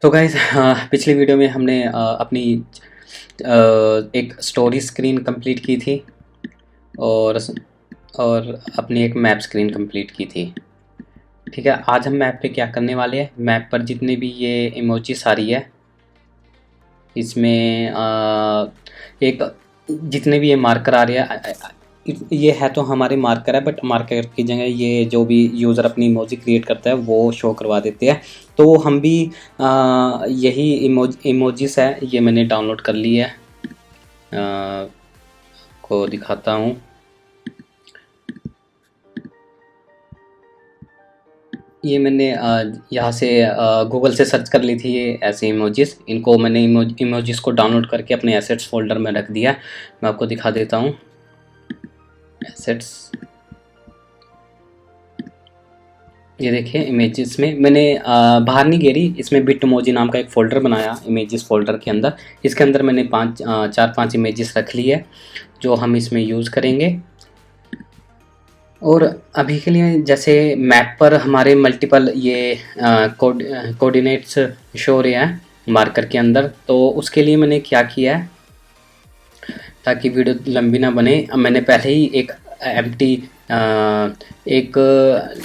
तो गाइस पिछली वीडियो में हमने अपनी एक स्टोरी स्क्रीन कंप्लीट की थी और और अपनी एक मैप स्क्रीन कंप्लीट की थी। ठीक है, आज हम मैप पे क्या करने वाले हैं। मैप पर जितने भी ये इमोजीज आ रही है इसमें एक जितने भी ये मार्कर आ रहे हैं ये है तो हमारे मार्कर है, बट मार्कर की जगह ये जो भी यूज़र अपनी इमोजी क्रिएट करता है वो शो करवा देते हैं। तो हम भी यही इमोजीज है, ये मैंने डाउनलोड कर ली है। को दिखाता हूँ। ये मैंने यहाँ से गूगल से सर्च कर ली थी ये ऐसे इमोजीज। इनको मैंने इमोजीज को डाउनलोड करके अपने एसेट्स फोल्डर में रख दिया। मैं आपको दिखा देता हूँ। एसेट्स, ये देखिए इमेजेस में मैंने बाहर नहीं गेरी, इसमें बिटमोजी नाम का एक फ़ोल्डर बनाया इमेजेस फ़ोल्डर के अंदर। इसके अंदर मैंने चार पांच इमेजेस रख ली है जो हम इसमें यूज़ करेंगे। और अभी के लिए जैसे मैप पर हमारे मल्टीपल ये कोऑर्डिनेट्स शो रहे हैं मार्कर के अंदर, तो उसके लिए मैंने क्या किया है ताकि वीडियो लंबी ना बने, मैंने पहले ही एक एम्प्टी एक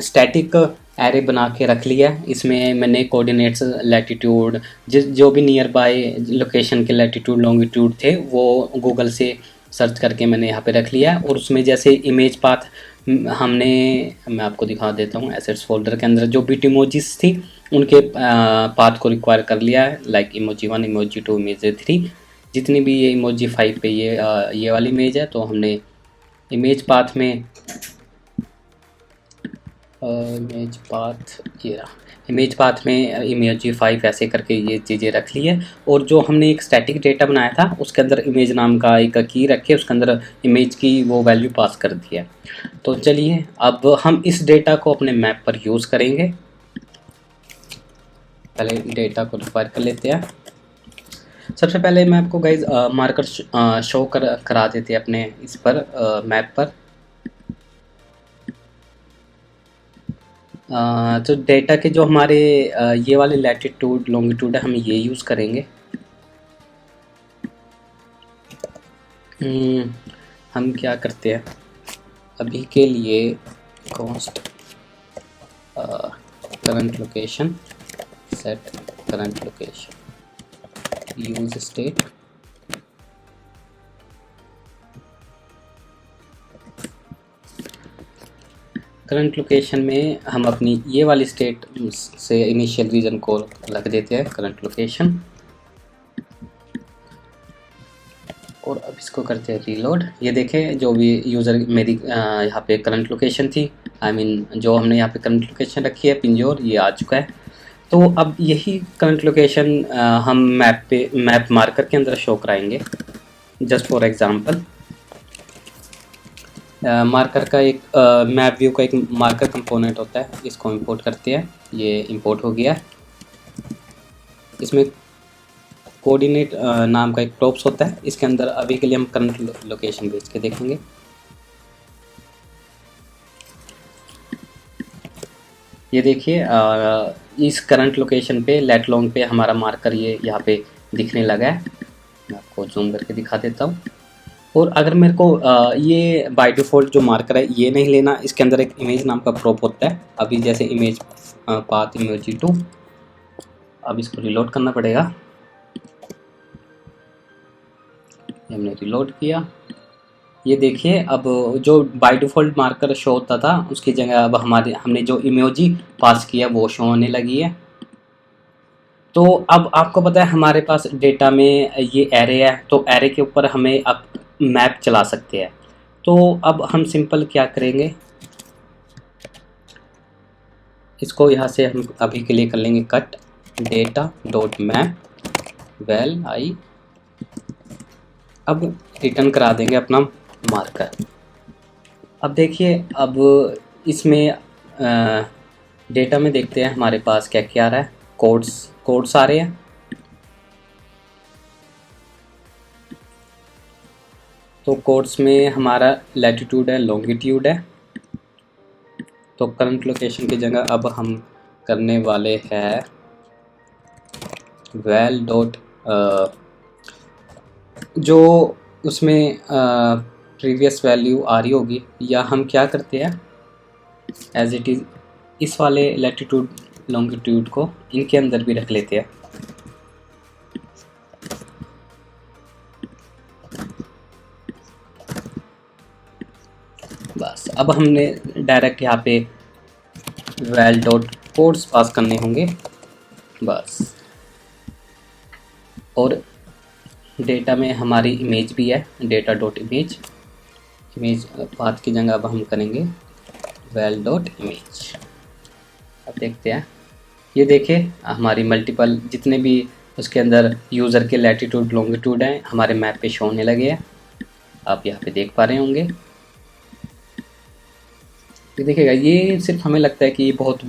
स्टैटिक एरे बना के रख लिया। इसमें मैंने कोऑर्डिनेट्स लैटिट्यूड जो भी नियर बाय लोकेशन के लैटिट्यूड लॉन्गिट्यूड थे वो गूगल से सर्च करके मैंने यहाँ पे रख लिया। और उसमें जैसे इमेज पाथ मैं आपको दिखा देता हूँ। एसेट्स फोल्डर के अंदर जो बिट इमोजीज थी उनके पाथ को रिक्वायर कर लिया है, लाइक इमोजी 1, इमोजी 2, इमोजी 3, जितनी भी ये इमोजी 5 पे ये वाली इमेज है। तो हमने इमेज पाथ में इमेज पाथ में इमोजी 5 ऐसे करके ये चीज़ें रख ली है। और जो हमने एक स्टैटिक डेटा बनाया था उसके अंदर इमेज नाम का एक की रखे, उसके अंदर इमेज की वो वैल्यू पास कर दी है। तो चलिए अब हम इस डेटा को अपने मैप पर यूज़ करेंगे। पहले डेटा को रिक्वायर कर लेते हैं। सबसे पहले मैं आपको गाइज मार्कर शो करा देते हैं अपने इस पर मैप पर। तो डेटा के जो हमारे ये वाले लैटिट्यूड लॉन्गिट्यूड है हम ये यूज़ करेंगे। हम क्या करते हैं अभी के लिए, cost current location, set current location, use state, current location में हम अपनी ये वाली स्टेट से इनिशियल रीजन को रख देते हैं करंट लोकेशन। और अब इसको करते हैं रीलोड। ये देखें जो भी यूज़र मेरी यहाँ पे करंट लोकेशन थी, जो हमने यहाँ पे करंट लोकेशन रखी है पिंजौर, ये आ चुका है। तो अब यही करंट लोकेशन हम मैप मार्कर के अंदर शो कराएंगे। जस्ट फॉर एग्जांपल मार्कर का एक मैप व्यू का एक मार्कर कंपोनेंट होता है, इसको इंपोर्ट करते हैं। ये इंपोर्ट हो गया। इसमें कोऑर्डिनेट नाम का एक प्रॉप्स होता है, इसके अंदर अभी के लिए हम करंट लोकेशन भेज के देखेंगे। ये देखिए इस करंट लोकेशन पे लेट लॉन्ग पे हमारा मार्कर ये यहाँ पे दिखने लगा है। मैं आपको जूम करके दिखा देता हूँ। और अगर मेरे को ये बाय डिफ़ॉल्ट जो मार्कर है ये नहीं लेना, इसके अंदर एक इमेज नाम का प्रॉप होता है। अभी जैसे इमेज पाथ इमोजी 2, अब इसको रिलोड करना पड़ेगा। हमने रिलोड किया। ये देखिए अब जो बाय डिफ़ॉल्ट मार्कर शो होता था उसकी जगह अब हमने जो इमोजी पास किया वो शो होने लगी है। तो अब आपको पता है हमारे पास डेटा में ये एरे है, तो एरे के ऊपर हमें अब मैप चला सकते हैं। तो अब हम सिंपल क्या करेंगे, इसको यहाँ से हम अभी के लिए कर लेंगे cut data dot map well I. अब रिटर्न करा देंगे अपना मार्कर। अब देखिए अब इसमें डेटा में देखते हैं हमारे पास क्या क्या आ रहा है। कोड्स आ रहे हैं। तो कोड्स में हमारा लैटिट्यूड है, लॉन्गिट्यूड है। तो करंट लोकेशन की जगह अब हम करने वाले हैं वैल डॉट जो उसमें प्रीवियस वैल्यू आ रही होगी, या हम क्या करते हैं एज इट इज़ इस वाले लैटिट्यूड लॉन्गिट्यूड को इनके अंदर भी रख लेते हैं। बस अब हमने डायरेक्ट यहाँ पे वैल डॉट कोड्स पास करने होंगे बस। और डेटा में हमारी इमेज भी है, data dot image, image path की जगह अब हम करेंगे वैल डॉट इमेज। अब देखते हैं, ये देखिए हमारी मल्टीपल जितने भी उसके अंदर यूज़र के लैटिट्यूड लॉन्गिट्यूड हैं हमारे मैप पे शो होने लगे हैं। आप यहाँ पे देख पा रहे होंगे। ये देखिएगा, ये सिर्फ हमें लगता है कि ये बहुत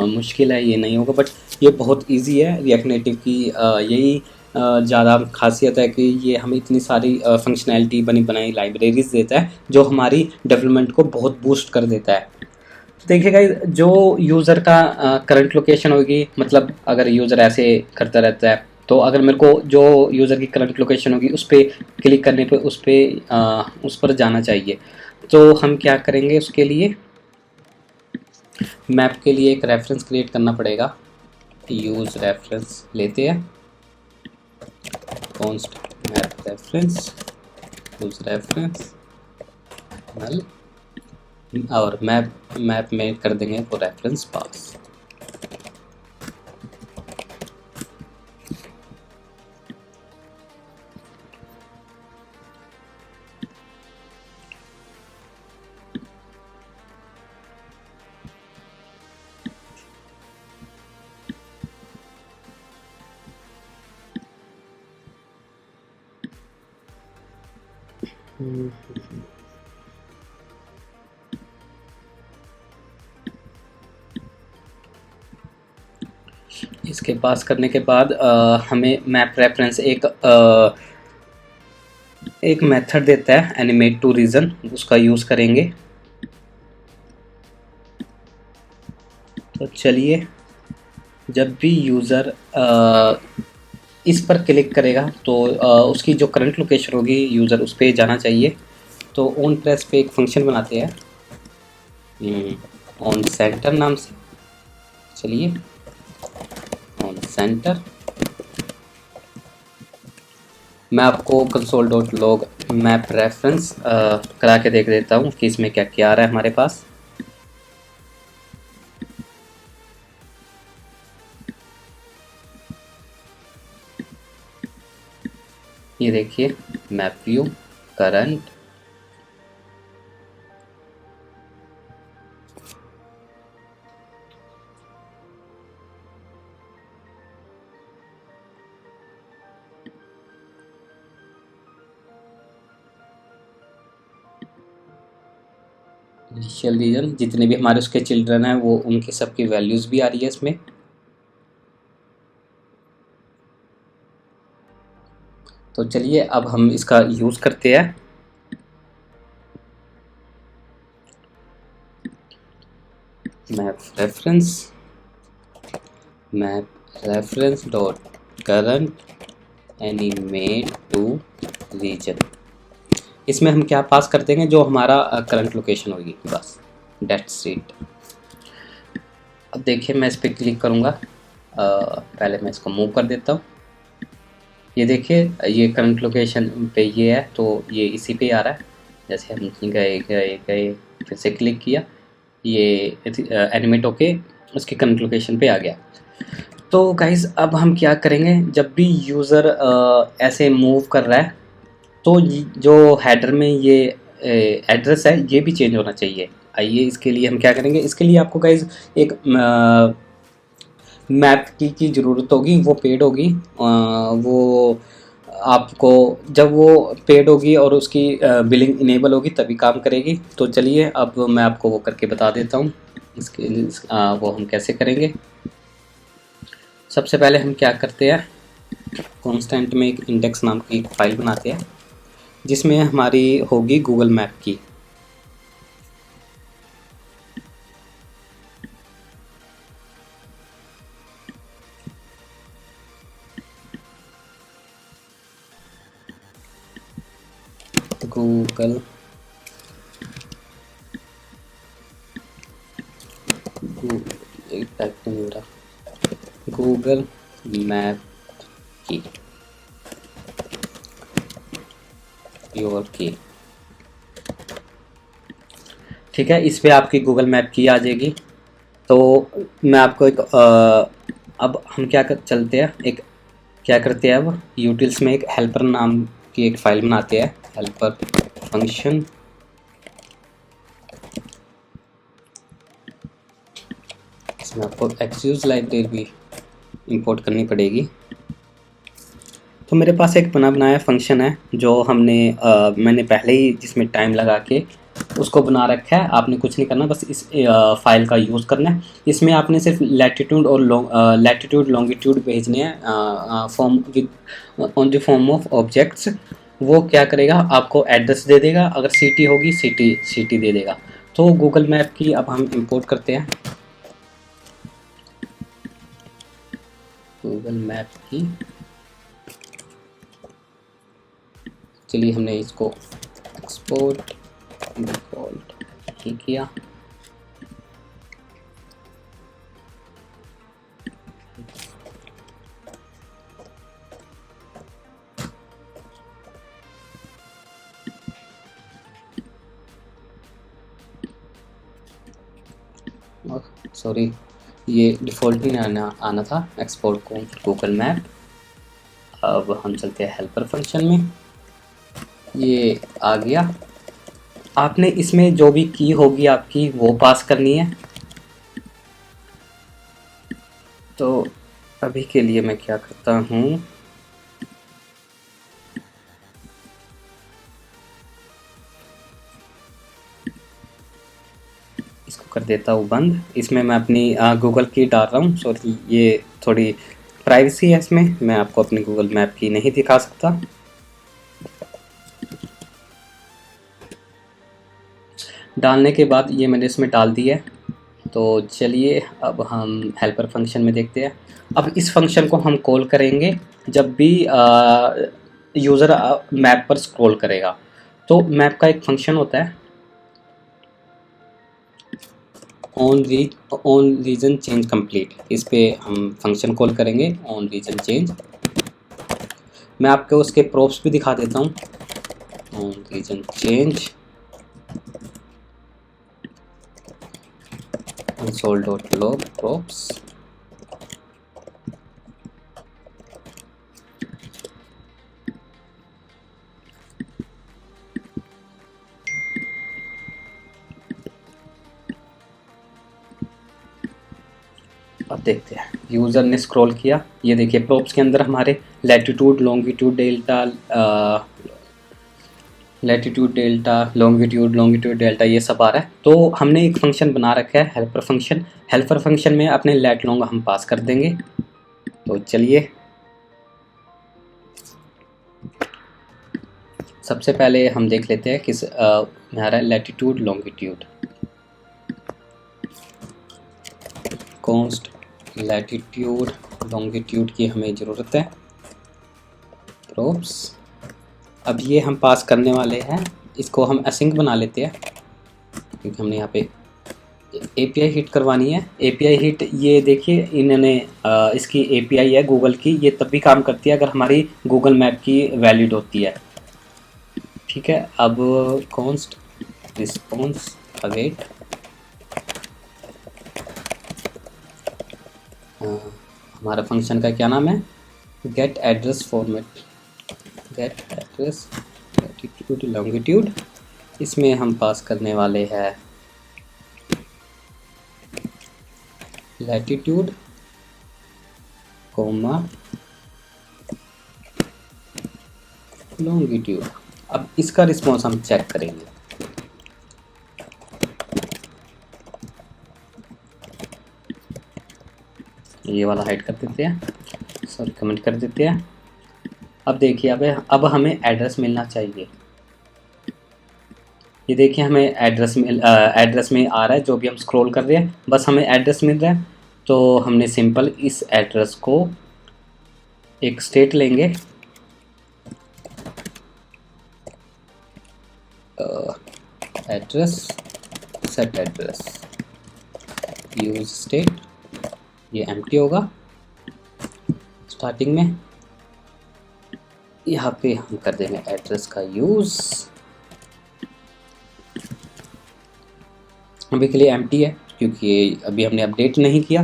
मुश्किल है, ये नहीं होगा, बट ये बहुत इजी है। रिएक्ट नेटिव की यही ज़्यादा खासियत है कि ये हमें इतनी सारी फंक्शनैलिटी बनी बनाई लाइब्रेरीज देता है जो हमारी डेवलपमेंट को बहुत बूस्ट कर देता है। देखिएगा, जो यूज़र का करंट लोकेशन होगी, मतलब अगर यूज़र ऐसे करता रहता है तो अगर मेरे को जो यूज़र की करंट लोकेशन होगी उस पर क्लिक करने पे उस पर जाना चाहिए। तो हम क्या करेंगे, उसके लिए मैप के लिए एक रेफरेंस क्रिएट करना पड़ेगा। यूज़ रेफरेंस लेते हैं, const map reference, use reference null, और मैप में कर देंगे वो रेफरेंस पास। इसके पास करने के बाद हमें मैप रेफरेंस एक मेथड देता है एनिमेट टू रीजन, उसका यूज़ करेंगे। तो चलिए, जब भी यूज़र इस पर क्लिक करेगा तो उसकी जो करंट लोकेशन होगी यूज़र उस पर जाना चाहिए। तो ऑन प्रेस पे एक फंक्शन बनाते हैं ऑन सेंटर नाम से। चलिए, ऑन सेंटर मैं आपको console dot log map reference करा के देख देता हूँ कि इसमें क्या क्या आ रहा है हमारे पास। ये देखिए, map view current, initial region, जितने भी हमारे उसके चिल्ड्रन हैं वो उनकी सबकी वैल्यूज़ भी आ रही है इसमें। तो चलिए अब हम इसका यूज़ करते हैं। Map reference dot current animate to region. इसमें हम क्या पास कर देंगे, जो हमारा करंट लोकेशन होगी, बस डेट्स इट। अब देखिए, मैं इस पर क्लिक करूँगा। पहले मैं इसको मूव कर देता हूँ। ये देखिए, ये करंट लोकेशन पे ये है, तो ये इसी पे आ रहा है। जैसे हम गए गए गए फिर से क्लिक किया, ये एनिमेट होके उसकी करंट लोकेशन पे आ गया। तो गाइज़ अब हम क्या करेंगे, जब भी यूज़र ऐसे मूव कर रहा है तो जो हेडर में ये एड्रेस है ये भी चेंज होना चाहिए। आइए, इसके लिए हम क्या करेंगे, इसके लिए आपको गाइज़ एक मैप की ज़रूरत होगी, वो पेड होगी। वो आपको जब वो पेड होगी और उसकी बिलिंग इनेबल होगी तभी काम करेगी। तो चलिए अब मैं आपको वो करके बता देता हूँ इसके वो हम कैसे करेंगे। सबसे पहले हम क्या करते हैं, कॉन्स्टेंट में एक इंडेक्स नाम की एक फ़ाइल बनाते हैं जिसमें हमारी होगी गूगल मैप की। गूगल एक टाइप तो नहीं हो रहा, गूगल मैप की योर की। ठीक है, इस पे आपकी गूगल मैप की आ जाएगी। तो मैं आपको एक अब हम चलते हैं, एक क्या करते हैं, अब यूटिल्स में एक हेल्पर नाम की एक फ़ाइल बनाते हैं, हेल्पर फंक्शन। इसमें आपको एक्सक्यूज लाइब्रेरी भी इंपोर्ट करनी पड़ेगी। तो मेरे पास एक बनाया फंक्शन है जो मैंने पहले ही जिसमें टाइम लगा के उसको बना रखा है। आपने कुछ नहीं करना, बस इस फाइल का यूज़ करना है। इसमें आपने सिर्फ लैटिट्यूड और लॉन्गिट्यूड भेजने हैं form with on the form of objects. वो क्या करेगा, आपको एड्रेस दे देगा, अगर सिटी होगी सिटी दे देगा। तो गूगल मैप की अब हम इंपोर्ट करते हैं, गूगल मैप की। चलिए हमने इसको एक्सपोर्ट डिफ़ॉल्ट ही किया। सॉरी, ये डिफ़ॉल्ट ही आना था एक्सपोर्ट को गूगल मैप। अब हम चलते हैं हेल्पर फंक्शन में, ये आ गया। आपने इसमें जो भी की होगी आपकी वो पास करनी है। तो अभी के लिए मैं क्या करता हूँ, इसको कर देता हूँ बंद। इसमें मैं अपनी गूगल की डाल रहा हूँ। सॉरी, ये थोड़ी प्राइवेसी है इसमें, मैं आपको अपनी गूगल मैप की नहीं दिखा सकता। डालने के बाद ये मैंने इसमें डाल दी है। तो चलिए अब हम हेल्पर फंक्शन में देखते हैं। अब इस फंक्शन को हम कॉल करेंगे जब भी यूज़र मैप पर स्क्रॉल करेगा। तो मैप का एक फंक्शन होता है ऑन रीजन चेंज कंप्लीट। इस पे हम फंक्शन कॉल करेंगे ऑन रीजन चेंज। मैं आपको उसके प्रोप्स भी दिखा देता हूँ। On region change console.log props। अब देखते हैं, यूज़र ने स्क्रॉल किया, ये देखिए प्रोप्स के अंदर हमारे लैटिट्यूड लॉन्गिट्यूड डेल्टा ये सब आ रहा है। तो हमने एक फंक्शन बना रखा है हेल्पर फंक्शन। हेल्पर फंक्शन में अपने लेट लॉन्ग हम पास कर देंगे। तो चलिए सबसे पहले हम देख लेते हैं किस में आ रहा है latitude longitude. Const latitude longitude की हमें ज़रूरत है, प्रोप्स। अब ये हम पास करने वाले हैं, इसको हम असिंक बना लेते हैं क्योंकि हमने यहाँ पे एपीआई हिट करवानी है। एपीआई हिट, ये देखिए इन्होंने इसकी एपीआई है गूगल की, ये तब भी काम करती है अगर हमारी गूगल मैप की वैलिड होती है। ठीक है, अब कॉन्स्ट रिस्पॉन्स अवेट, हमारा फंक्शन का क्या नाम है, get address format, get address latitude longitude. इसमें हम पास करने वाले हैं लैटिट्यूड कोमा लॉन्गिट्यूड। अब इसका रिस्पॉन्स हम चेक करेंगे। ये वाला हाइड कर देते हैं, सॉरी कमेंट कर देते हैं। अब देखिए अब हमें एड्रेस मिलना चाहिए। ये देखिए हमें एड्रेस में आ रहा है, जो भी हम स्क्रॉल कर रहे हैं बस हमें एड्रेस मिल रहा है। तो हमने सिंपल इस एड्रेस को एक स्टेट लेंगे, address, set address, use state, ये एम्प्टी होगा स्टार्टिंग में। यहाँ पे हम कर देंगे एड्रेस का यूज़, अभी के लिए एम्प्टी है क्योंकि अभी हमने अपडेट नहीं किया।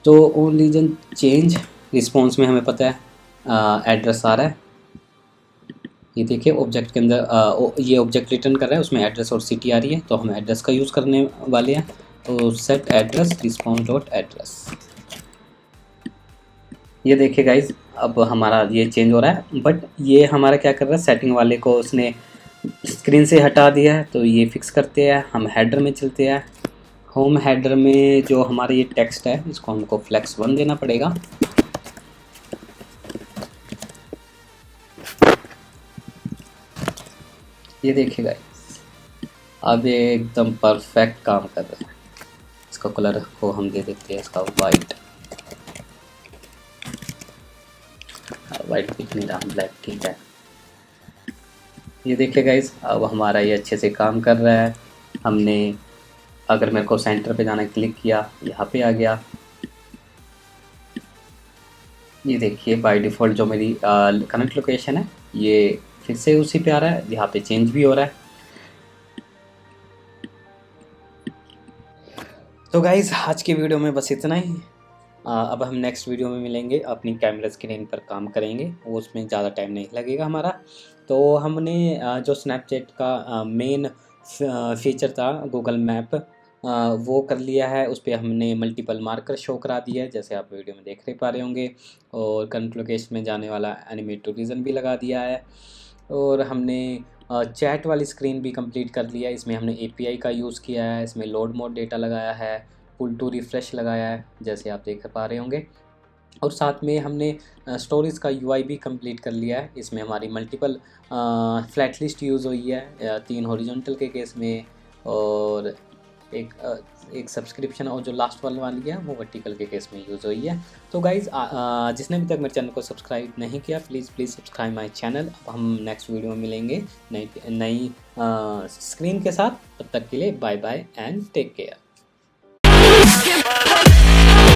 तो ओनली जन चेंज रिस्पॉन्स में हमें पता है एड्रेस आ रहा है। ये देखिए ऑब्जेक्ट के अंदर ये ऑब्जेक्ट रिटर्न कर रहा है, उसमें एड्रेस और सिटी आ रही है, तो हम एड्रेस का यूज़ करने वाले हैं। तो set address response dot address, ये देखिए गाइज अब हमारा ये चेंज हो रहा है। बट ये हमारा क्या कर रहा है, सेटिंग वाले को उसने स्क्रीन से हटा दिया है। तो ये फिक्स करते हैं, हम हेडर में चलते हैं। होम हेडर में जो हमारा ये टेक्स्ट है इसको हमको फ्लेक्स 1 देना पड़ेगा। ये देखिए गाइस अब ये एकदम परफेक्ट काम कर रहा है। इसका कलर को हम दे देते हैं इसका वाइट, वाइट कुछ नहीं रहा, ब्लैक ठीक है। ये देखिए गाइस अब हमारा ये अच्छे से काम कर रहा है। हमने अगर मेरे को सेंटर पे जाना क्लिक किया, यहाँ पे आ गया। ये देखिए बाय डिफ़ॉल्ट जो मेरी करंट लोकेशन है ये फिर से उसी पे आ रहा है, यहाँ पे चेंज भी हो रहा है। तो गाइज़ आज की वीडियो में बस इतना ही। अब हम नेक्स्ट वीडियो में मिलेंगे, अपनी कैमरा स्क्रीन पर काम करेंगे, वो उसमें ज़्यादा टाइम नहीं लगेगा हमारा। तो हमने जो स्नैपचैट का मेन फीचर था गूगल मैप वो कर लिया है। उस पर हमने मल्टीपल मार्कर शो करा दिया है जैसे आप वीडियो में देख पा रहे होंगे, और करंट लोकेशन में जाने वाला एनिमेट टूरिज्म भी लगा दिया है। और हमने चैट वाली स्क्रीन भी कंप्लीट कर लिया है। इसमें हमने एपीआई का यूज़ किया है, इसमें लोड मोड डेटा लगाया है, पुल टू रिफ़्रेश लगाया है जैसे आप देख पा रहे होंगे। और साथ में हमने स्टोरेज का यूआई भी कंप्लीट कर लिया है। इसमें हमारी मल्टीपल फ्लैट लिस्ट यूज़ हुई है 3 हॉरिजॉन्टल के केस में, और एक सब्सक्रिप्शन और जो लास्ट वाली है वो वर्टिकल के केस में यूज़ हुई है। तो गाइज़ जिसने अभी तक मेरे चैनल को सब्सक्राइब नहीं किया प्लीज़ सब्सक्राइब माय चैनल। अब हम नेक्स्ट वीडियो में मिलेंगे नई स्क्रीन के साथ। तब तक के लिए bye bye and take care.